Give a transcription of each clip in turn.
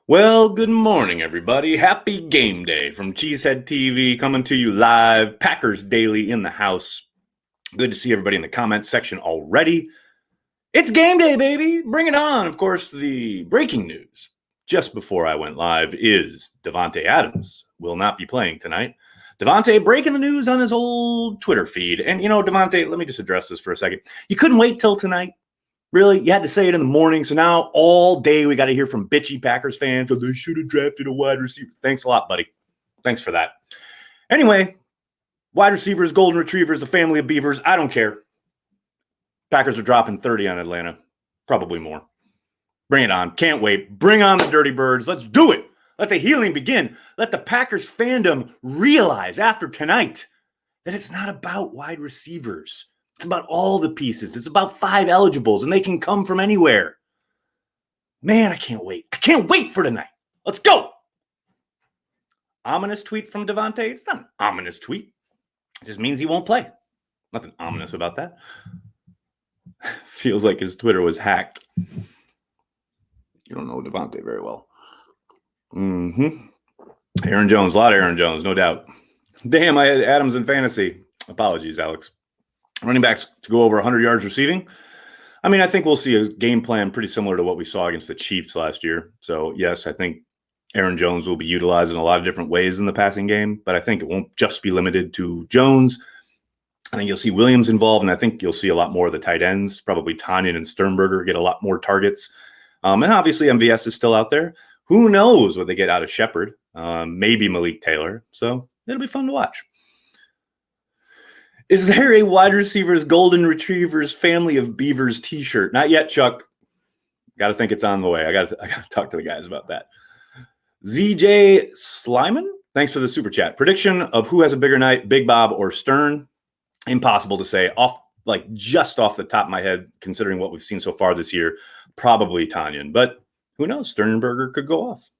Well, good morning, everybody. Happy game day from Cheesehead TV, coming to you live. Packers Daily in the house. Good to see everybody in the comments section already. It's game day, baby. Bring it on. Of course, the breaking news just before I went live is Davonte Adams will not be playing tonight. Davonte breaking the news on his old Twitter feed. And, Davonte, let me just address this for a second. You couldn't wait till tonight. Really? You had to say it in the morning. So now all day we got to hear from bitchy Packers fans. Oh, they should have drafted a wide receiver. Thanks a lot, buddy. Thanks for that. Anyway, wide receivers, golden retrievers, a family of beavers. I don't care. Packers are dropping 30 on Atlanta. Probably more. Bring it on. Can't wait. Bring on the Dirty Birds. Let's do it. Let the healing begin. Let the Packers fandom realize after tonight that it's not about wide receivers. It's about all the pieces. It's about 5 eligibles, and they can come from anywhere. Man, I can't wait. I can't wait for tonight. Let's go. Ominous tweet from Davonte. It's not an ominous tweet. It just means he won't play. Nothing ominous about that. Feels like his Twitter was hacked. You don't know Davonte very well. Aaron Jones. A lot of Aaron Jones, no doubt. Damn, I had Adams in fantasy. Apologies, Alex. Running backs to go over 100 yards receiving. I mean, I think we'll see a game plan pretty similar to what we saw against the Chiefs last year. So, yes, I think Aaron Jones will be utilized in a lot of different ways in the passing game, but I think it won't just be limited to Jones. I think you'll see Williams involved, and I think you'll see a lot more of the tight ends, probably Tanyan and Sternberger get a lot more targets. And obviously MVS is still out there. Who knows what they get out of Shepard? Maybe Malik Taylor. So it'll be fun to watch. Is there a wide receivers, golden retrievers, family of beavers t-shirt? Not yet, Chuck. Got to think it's on the way. I got to talk to the guys about that. ZJ Slyman, thanks for the super chat. Prediction of who has a bigger night, Big Bob or Stern? Impossible to say. Just off the top of my head, considering what we've seen so far this year, probably Tanyan. But who knows? Sternberger could go off.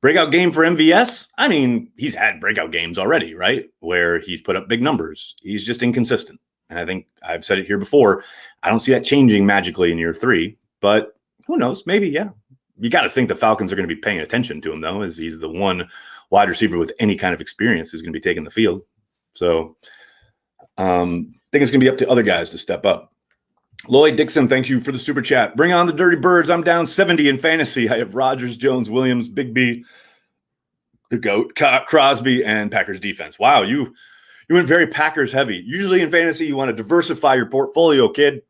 Breakout game for MVS? I mean, he's had breakout games already, right? Where he's put up big numbers. He's just inconsistent. And I think I've said it here before. I don't see that changing magically in year 3. But who knows? Maybe, yeah. You got to think the Falcons are going to be paying attention to him, though, as he's the one wide receiver with any kind of experience who's going to be taking the field. So I think it's going to be up to other guys to step up. Lloyd Dixon, thank you for the super chat. Bring on the Dirty Birds. I'm down 70 in fantasy. I have Rodgers, Jones, Williams, Big B, the GOAT, Crosby, and Packers defense. Wow, you went very Packers heavy. Usually in fantasy, you want to diversify your portfolio, kid.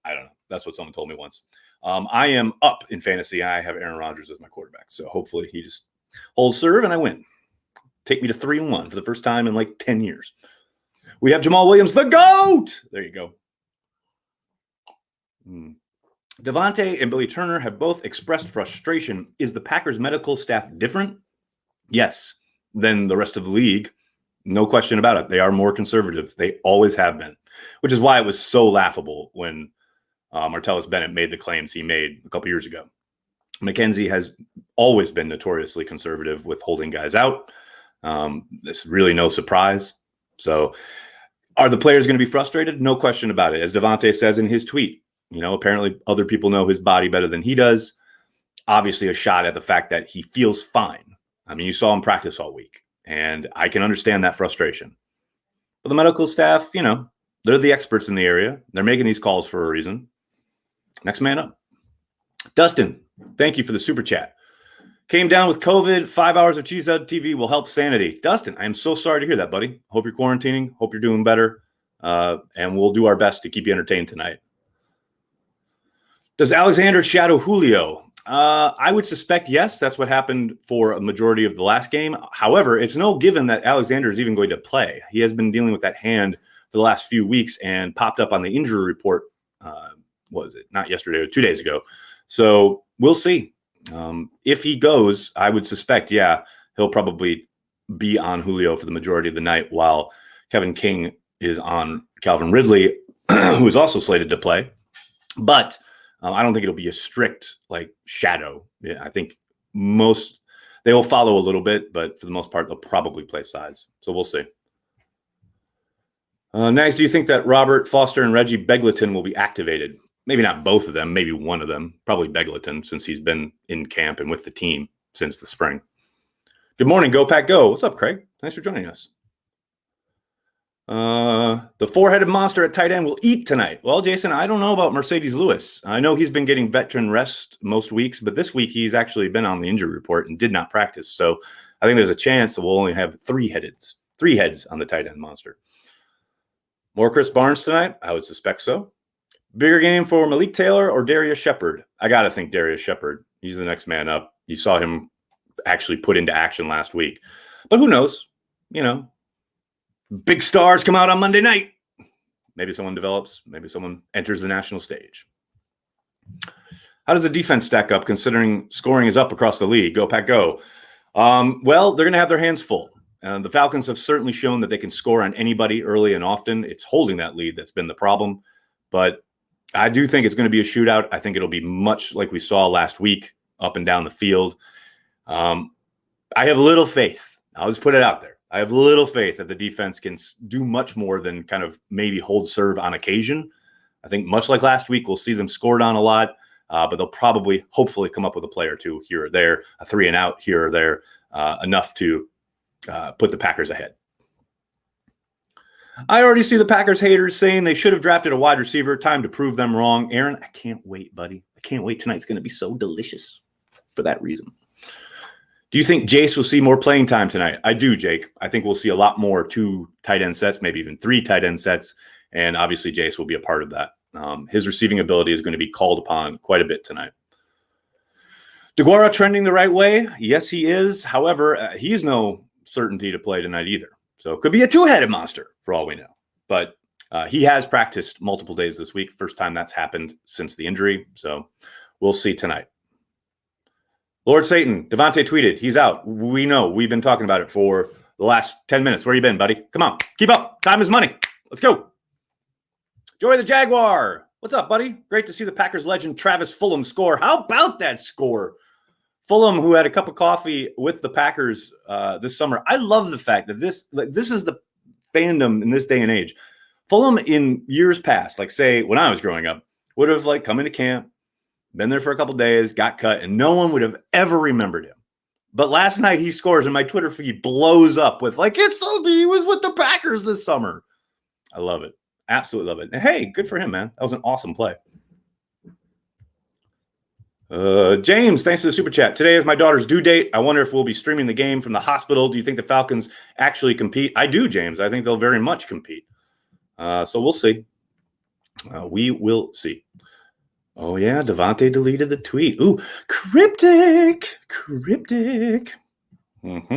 I don't know. That's what someone told me once. I am up in fantasy. I have Aaron Rodgers as my quarterback. So hopefully he just holds serve and I win. Take me to 3-1 for the first time in like 10 years. We have Jamal Williams, the GOAT. There you go. Davonte and Billy Turner have both expressed frustration. Is the Packers medical staff different? Yes, than the rest of the league. No question about it. They are more conservative. They always have been, which is why it was so laughable when Martellus Bennett made the claims he made a couple years ago. McKenzie has always been notoriously conservative with holding guys out. This is really no surprise. So are the players going to be frustrated? No question about it. As Davonte says in his tweet, apparently other people know his body better than he does. Obviously a shot at the fact that he feels fine. I mean, you saw him practice all week, and I can understand that frustration. But the medical staff, they're the experts in the area. They're making these calls for a reason. Next man up. Dustin, thank you for the super chat. Came down with COVID. 5 hours of Cheesehead TV will help sanity. Dustin, I am so sorry to hear that, buddy. Hope you're quarantining. Hope you're doing better. And we'll do our best to keep you entertained tonight. Does Alexander shadow Julio? I would suspect yes. That's what happened for a majority of the last game. However, it's no given that Alexander is even going to play. He has been dealing with that hand for the last few weeks and popped up on the injury report. What was it? Not yesterday or 2 days ago. So we'll see. If he goes, I would suspect, yeah, he'll probably be on Julio for the majority of the night while Kevin King is on Calvin Ridley, who is also slated to play. But I don't think it'll be a strict shadow. Yeah, I think they will follow a little bit, but for the most part, they'll probably play sides. So we'll see. Next, do you think that Robert Foster and Reggie Begelton will be activated? Maybe not both of them, maybe one of them, probably Begelton, since he's been in camp and with the team. since the spring. Good morning, Go Pack Go. What's up, Craig? Thanks for joining us. The four-headed monster at tight end will eat tonight. Well, Jason, I don't know about Mercedes Lewis. I know he's been getting veteran rest most weeks, but this week he's actually been on the injury report and did not practice. So I think there's a chance that we'll only have three heads on the tight end monster. More Chris Barnes tonight? I would suspect so. Bigger game for Malik Taylor or Darius Shepard? I got to think Darius Shepard. He's the next man up. You saw him actually put into action last week. But who knows? You know, big stars come out on Monday night. Maybe someone develops. Maybe someone enters the national stage. How does the defense stack up considering scoring is up across the league? Go Pack Go. Well, they're going to have their hands full. The Falcons have certainly shown that they can score on anybody early and often. It's holding that lead that's been the problem. But I do think it's going to be a shootout. I think it'll be much like we saw last week, up and down the field. I have little faith. I'll just put it out there. I have little faith that the defense can do much more than kind of maybe hold serve on occasion. I think much like last week, we'll see them scored on a lot, but they'll probably, hopefully, come up with a play or two here or there, a 3-and-out here or there, enough to put the Packers ahead. I already see the Packers haters saying they should have drafted a wide receiver. Time to prove them wrong. Aaron, I can't wait, buddy. I can't wait. Tonight's going to be so delicious for that reason. Do you think Jace will see more playing time tonight? I do, Jake. I think we'll see a lot more 2 tight end sets, maybe even 3 tight end sets. And obviously Jace will be a part of that. His receiving ability is going to be called upon quite a bit tonight. DeGuara trending the right way? Yes, he is. However, he's no certainty to play tonight either. So it could be a 2-headed monster for all we know. But he has practiced multiple days this week. First time that's happened since the injury. So we'll see tonight. Lord Satan, Davonte tweeted, he's out. We know. We've been talking about it for the last 10 minutes. Where you been, buddy? Come on. Keep up. Time is money. Let's go. Joey the Jaguar. What's up, buddy? Great to see the Packers legend Travis Fulgham score. How about that score? Fulgham, who had a cup of coffee with the Packers this summer. I love the fact that this is the fandom in this day and age. Fulgham in years past, like say when I was growing up, would have like come into camp, been there for a couple of days, got cut, and no one would have ever remembered him. But last night he scores, and my Twitter feed blows up with like, he was with the Packers this summer. I love it. Absolutely love it. And hey, good for him, man. That was an awesome play. James, thanks for the super chat. Today is my daughter's due date. I wonder if we'll be streaming the game from the hospital. Do you think the Falcons actually compete? I do, James. I think they'll very much compete. So we'll see. We will see. Oh, yeah. Davonte deleted the tweet. Ooh, cryptic. Mm-hmm.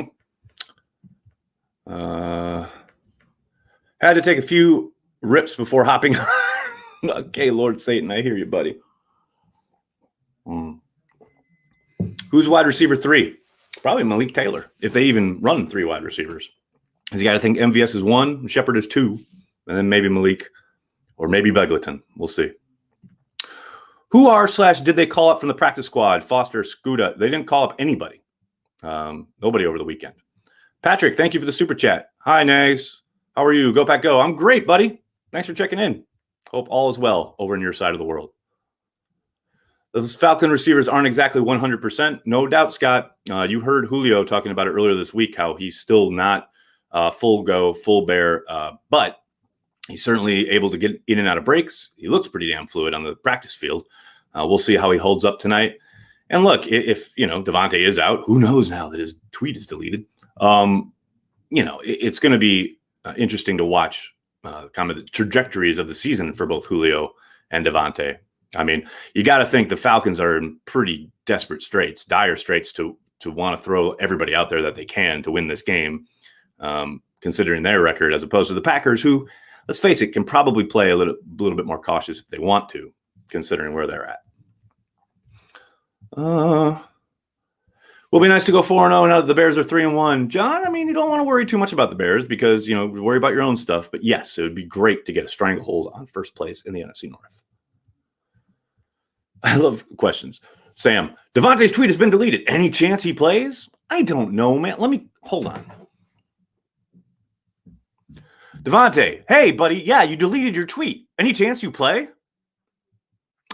Had to take a few rips before hopping on. Okay, Lord Satan, I hear you, buddy. Who's wide receiver 3? Probably Malik Taylor, if they even run 3 wide receivers. Because you got to think MVS is 1, Shepard is 2, and then maybe Malik or maybe Begleton. We'll see. Did they call up from the practice squad? Foster, Scuda. They didn't call up anybody. Nobody over the weekend. Patrick, thank you for the super chat. Hi, Nags. How are you? Go Pack Go. I'm great, buddy. Thanks for checking in. Hope all is well over in your side of the world. Those Falcon receivers aren't exactly 100%. No doubt, Scott. You heard Julio talking about it earlier this week, how he's still not full go, full bear, but he's certainly able to get in and out of breaks. He looks pretty damn fluid on the practice field. We'll see how he holds up tonight. And look, if Davonte is out, who knows now that his tweet is deleted? It's going to be interesting to watch kind of the trajectories of the season for both Julio and Davonte. I mean, you got to think the Falcons are in pretty desperate straits, dire straits to want to throw everybody out there that they can to win this game, considering their record, as opposed to the Packers, who, let's face it, can probably play a little bit more cautious if they want to, considering where they're at. Will be nice to go 4-0 now that the Bears are 3-1. John, I mean, you don't want to worry too much about the Bears because, worry about your own stuff. But yes, it would be great to get a stranglehold on first place in the NFC North. I love questions. Sam, Davonte's tweet has been deleted. Any chance he plays? I don't know, man. Hold on. Davonte, hey, buddy. Yeah, you deleted your tweet. Any chance you play?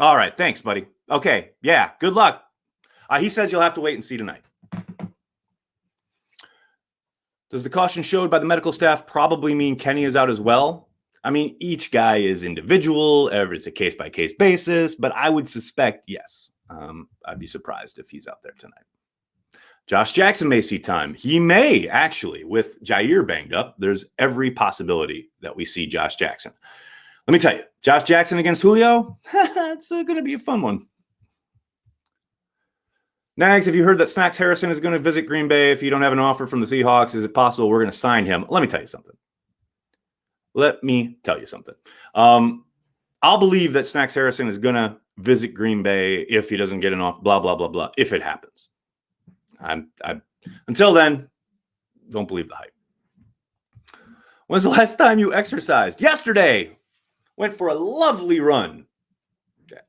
All right. Thanks, buddy. Okay. Yeah. Good luck. He says you'll have to wait and see tonight. Does the caution showed by the medical staff probably mean Kenny is out as well? I mean, each guy is individual. It's a case-by-case basis, but I would suspect yes. I'd be surprised if he's out there tonight. Josh Jackson may see time. He may, actually, with Jair banged up. There's every possibility that we see Josh Jackson. Let me tell you, Josh Jackson against Julio, it's going to be a fun one. Nags, have you heard that Snacks Harrison is going to visit Green Bay if you don't have an offer from the Seahawks? Is it possible we're going to sign him? Let me tell you something. I'll believe that Snacks Harrison is going to visit Green Bay if he doesn't get an offer, blah, blah, blah, blah, if it happens. Until then, don't believe the hype. When's the last time you exercised? Yesterday. Went for a lovely run. Okay.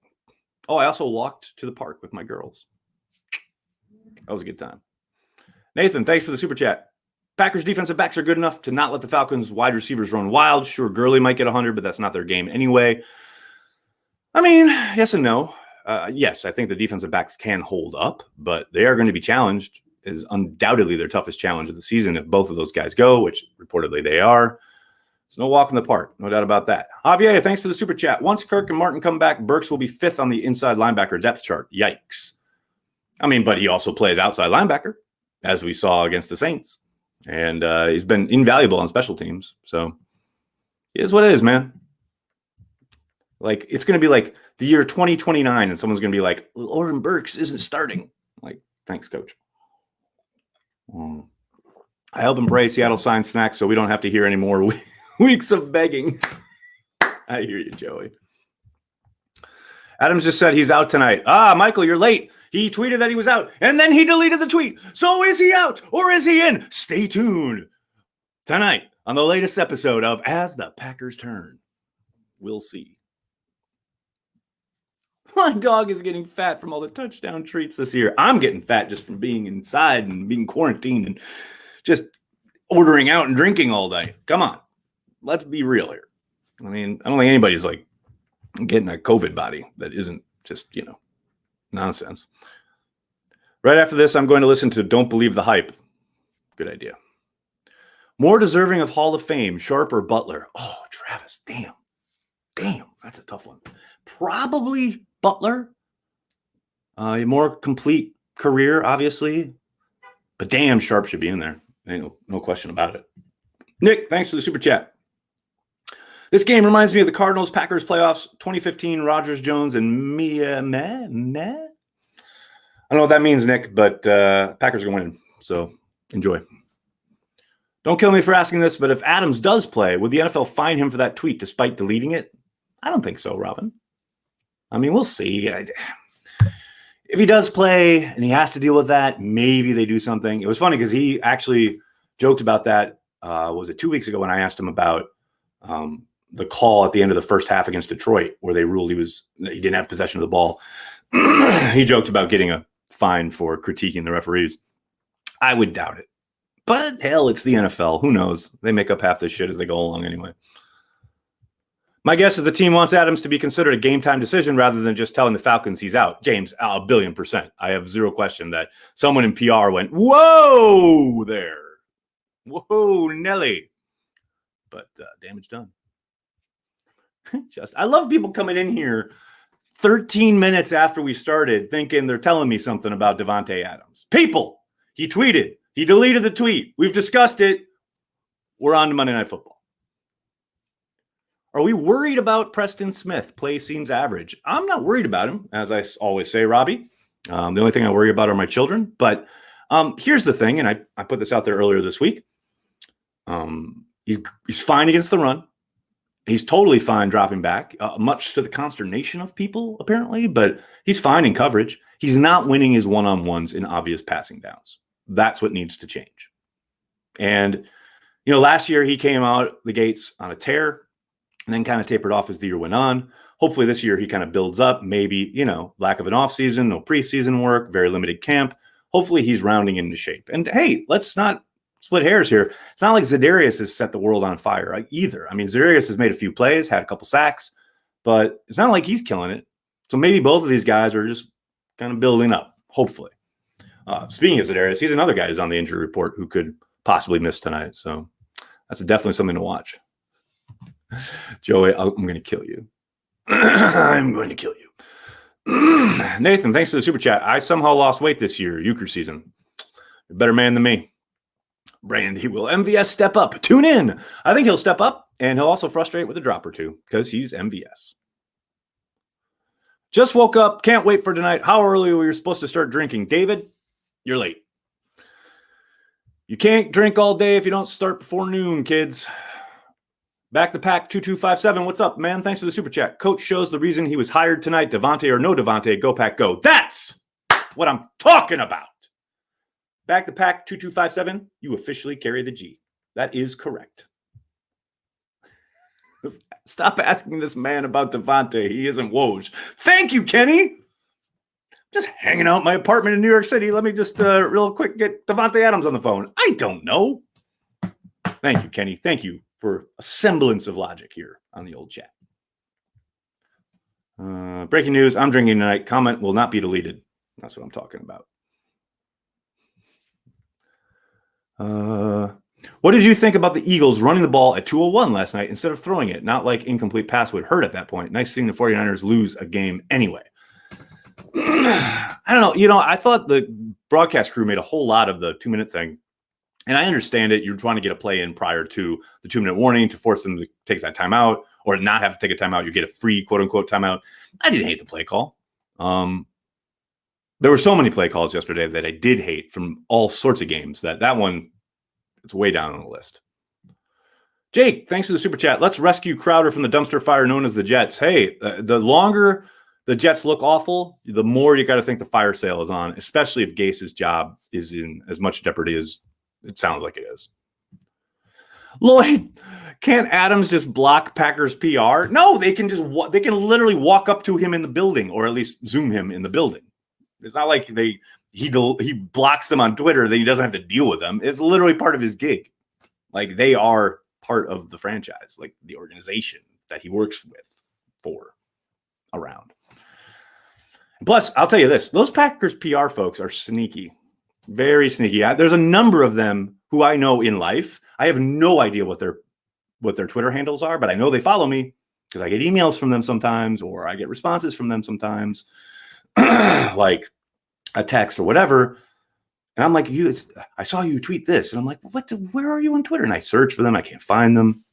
Oh, I also walked to the park with my girls. That was a good time. Nathan, thanks for the super chat. Packers defensive backs are good enough to not let the Falcons wide receivers run wild. Sure, Gurley might get 100, but that's not their game anyway. I mean, yes and no. Yes, I think the defensive backs can hold up, but they are going to be challenged. Is undoubtedly their toughest challenge of the season if both of those guys go, which reportedly they are. It's no walk in the park, no doubt about that. Javier, thanks for the super chat. Once Kirk and Martin come back, Burks will be 5th on the inside linebacker depth chart. Yikes. I mean, but he also plays outside linebacker, as we saw against the Saints. And he's been invaluable on special teams. So it is what it is, man. Like, it's going to be like the year 2029, and someone's going to be like, well, Oren Burks isn't starting. Like, thanks, coach. I hope and pray Seattle signs Snacks so we don't have to hear any more weeks of begging. I hear you, Joey. Adams just said he's out tonight. Michael, you're late. He tweeted that he was out, and then he deleted the tweet. So is he out or is he in? Stay tuned tonight on the latest episode of As the Packers Turn. We'll see. My dog is getting fat from all the touchdown treats this year. I'm getting fat just from being inside and being quarantined and just ordering out and drinking all day. Come on. Let's be real here. I mean, I don't think anybody's like getting a COVID body that isn't just, nonsense. Right after this, I'm going to listen to Don't Believe the Hype. Good idea. More deserving of Hall of Fame, Sharp or Butler? Oh, Travis, damn, that's a tough one. Probably Butler. A more complete career, obviously. But damn, Sharp should be in there. Ain't no question about it. Nick, thanks for the super chat. This game reminds me of the Cardinals-Packers playoffs, 2015, Rodgers, Jones, and Meh. I don't know what that means, Nick, but Packers are going to win, so enjoy. Don't kill me for asking this, but if Adams does play, would the NFL fine him for that tweet despite deleting it? I don't think so, Robin. I mean, we'll see. If he does play and he has to deal with that, maybe they do something. It was funny because he actually joked about that, was it 2 weeks ago when I asked him about the call at the end of the first half against Detroit where they ruled he didn't have possession of the ball. He joked about getting a fine for critiquing the referees. I would doubt it. But hell, it's the NFL. Who knows? They make up half this shit as they go along anyway. My guess is the team wants Adams to be considered a game time decision rather than just telling the Falcons he's out. James, 1,000,000,000%. I have zero question that someone in PR went, whoa there. Whoa, Nelly. But damage done. I love people coming in here 13 minutes after we started thinking they're telling me something about Davonte Adams. People, he tweeted. He deleted the tweet. We've discussed it. We're on to Monday Night Football. Are we worried about Preston Smith? Play seems average. I'm not worried about him, as I always say, Robbie. The only thing I worry about are my children. But here's the thing, and I put this out there earlier this week. He's fine against the run. He's totally fine dropping back, much to the consternation of people, apparently. But he's fine in coverage. He's not winning his one-on-ones in obvious passing downs. That's what needs to change. And, last year he came out the gates on a tear and then kind of tapered off as the year went on. Hopefully this year he kind of builds up, maybe, lack of an offseason, no preseason work, very limited camp. Hopefully he's rounding into shape. And hey, let's not split hairs here. It's not like Za'Darius has set the world on fire either. I mean, Za'Darius has made a few plays, had a couple sacks, but it's not like he's killing it. So maybe both of these guys are just kind of building up, hopefully. Speaking of Za'Darius, he's another guy who's on the injury report who could possibly miss tonight. So that's definitely something to watch. Joey, I'm going to kill you. I'm going to kill you. Nathan, thanks for the super chat. I somehow lost weight this year, euchre season. You're a better man than me. Brandy, will MVS step up? Tune in. I think he'll step up, and he'll also frustrate with a drop or two because he's MVS. Just woke up. Can't wait for tonight. How early were you supposed to start drinking? David, you're late. You can't drink all day if you don't start before noon, kids. Back the pack 2257. What's up, man? Thanks for the super chat. Coach shows the reason he was hired tonight. Davonte or no Davonte, go pack, go. That's what I'm talking about. Back the pack 2257. You officially carry the G. That is correct. Stop asking this man about Davonte. He isn't Woj. Thank you, Kenny. Just hanging out in my apartment in New York City. Let me just real quick get Davonte Adams on the phone. I don't know. Thank you, Kenny. Thank you for a semblance of logic here on the old chat. Breaking news. I'm drinking tonight. Comment will not be deleted. That's what I'm talking about. What did you think about the Eagles running the ball at 201 last night instead of throwing it? Not like incomplete pass would hurt at that point. Nice seeing the 49ers lose a game anyway. I don't know. I thought the broadcast crew made a whole lot of the 2-minute thing. And I understand it. You're trying to get a play in prior to the 2-minute warning to force them to take that timeout or not have to take a timeout. You get a free quote unquote timeout. I didn't hate the play call. There were so many play calls yesterday that I did hate from all sorts of games that one, it's way down on the list. Jake, thanks for the super chat. Let's rescue Crowder from the dumpster fire known as the Jets. Hey, the longer the Jets look awful, the more you got to think the fire sale is on, especially if Gase's job is in as much jeopardy as it sounds like it is. Lloyd, can't Adams just block Packers PR? No, they can literally walk up to him in the building or at least Zoom him in the building. It's not like he blocks them on Twitter, then he doesn't have to deal with them. It's literally part of his gig. Like they are part of the franchise, like the organization that he works around. Plus, I'll tell you this, those Packers PR folks are sneaky, very sneaky. There's a number of them who I know in life. I have no idea what their Twitter handles are, but I know they follow me because I get emails from them sometimes, or I get responses from them sometimes. Like a text or whatever. And I'm like, I saw you tweet this. And I'm like, where are you on Twitter? And I search for them. I can't find them.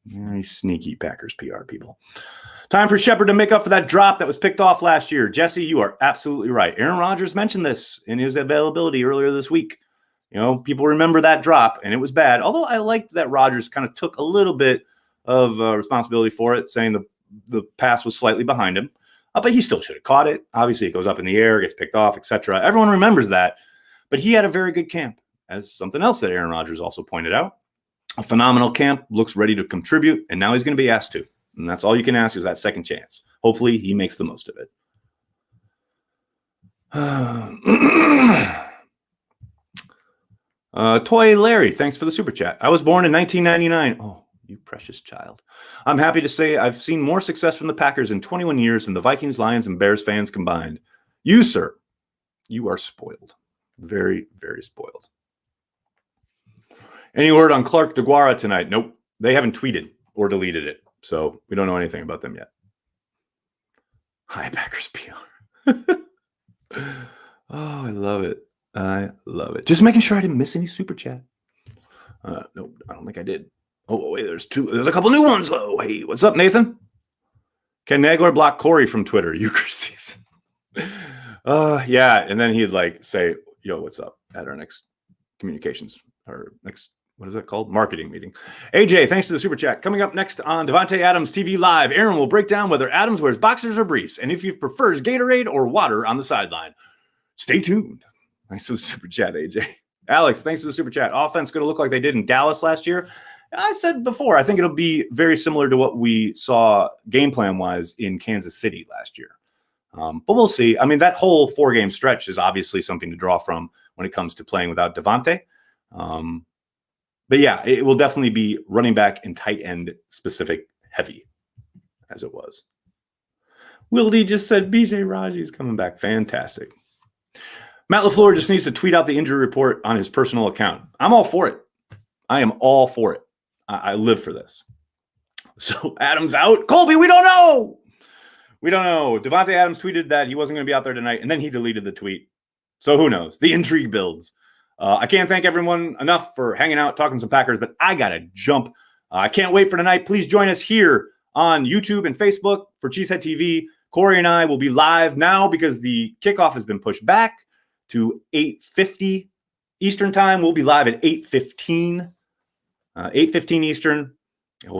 Very sneaky Packers PR people. Time for Shepard to make up for that drop that was picked off last year. Jesse, you are absolutely right. Aaron Rodgers mentioned this in his availability earlier this week. People remember that drop, and it was bad. Although I liked that Rodgers kind of took a little bit of responsibility for it, saying the pass was slightly behind him. But he still should have caught it. Obviously, it goes up in the air, gets picked off, etc. Everyone remembers that. But he had a very good camp, as something else that Aaron Rodgers also pointed out. A phenomenal camp, looks ready to contribute, and now he's going to be asked to. And that's all you can ask is that second chance. Hopefully, he makes the most of it. Toy Larry, thanks for the super chat. I was born in 1999. Oh, you precious child. I'm happy to say I've seen more success from the Packers in 21 years than the Vikings, Lions, and Bears fans combined. You, sir, you are spoiled. Very, very spoiled. Any word on Clark DeGuara tonight? Nope. They haven't tweeted or deleted it, so we don't know anything about them yet. Hi, Packers PR. Oh, I love it. I love it. Just making sure I didn't miss any super chat. No, I don't think I did. Oh, wait, there's a couple new ones, though. Hey, what's up, Nathan? Can Nagler block Corey from Twitter? Euchre season. Yeah, and then he'd say, yo, what's up at our next communications or next, what is that called? Marketing meeting. AJ, thanks to the super chat. Coming up next on Davonte Adams TV Live, Aaron will break down whether Adams wears boxers or briefs and if he prefers Gatorade or water on the sideline. Stay tuned. Thanks to the super chat, AJ. Alex, thanks to the super chat. Offense going to look like they did in Dallas last year. I said before, I think it'll be very similar to what we saw game plan-wise in Kansas City last year. But we'll see. I mean, that whole 4-game stretch is obviously something to draw from when it comes to playing without Davonte. But yeah, it will definitely be running back and tight end specific heavy as it was. Will D just said BJ Raji is coming back. Fantastic. Matt LaFleur just needs to tweet out the injury report on his personal account. I'm all for it. I am all for it. I live for this. So Adams out. Colby, we don't know. We don't know. Davonte Adams tweeted that he wasn't going to be out there tonight, and then he deleted the tweet. So who knows? The intrigue builds. I can't thank everyone enough for hanging out, talking some Packers, but I got to jump. I can't wait for tonight. Please join us here on YouTube and Facebook for Cheesehead TV. Corey and I will be live now because the kickoff has been pushed back to 8:50 Eastern time. We'll be live at 8:15 Eastern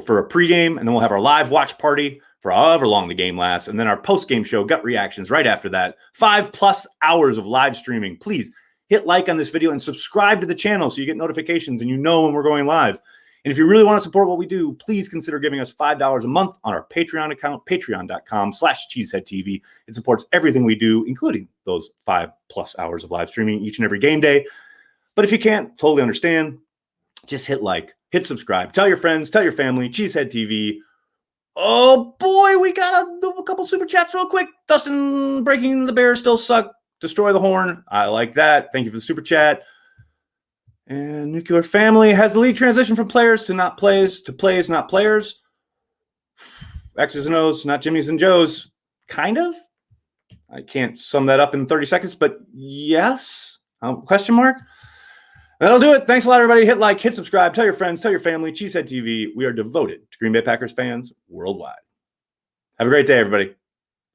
for a pregame, and then we'll have our live watch party for however long the game lasts, and then our post-game show, Gut Reactions, right after that. 5+ hours of live streaming. Please hit like on this video and subscribe to the channel so you get notifications and you know when we're going live. And if you really want to support what we do, please consider giving us $5 a month on our Patreon account, patreon.com/cheeseheadtv. It supports everything we do, including those 5+ hours of live streaming each and every game day. But if you can't, totally understand. Just hit like, hit subscribe, tell your friends, tell your family, Cheesehead TV. Oh boy, we got a couple super chats real quick. Dustin, breaking the Bears still suck. Destroy the horn. I like that. Thank you for the super chat. And Nuclear Family, has the league transition from players to not plays to plays, not players? X's and O's, not Jimmy's and Joe's. Kind of. I can't sum that up in 30 seconds, but yes. Question mark? That'll do it. Thanks a lot, everybody. Hit like, hit subscribe, tell your friends, tell your family. Cheesehead TV. We are devoted to Green Bay Packers fans worldwide. Have a great day, everybody.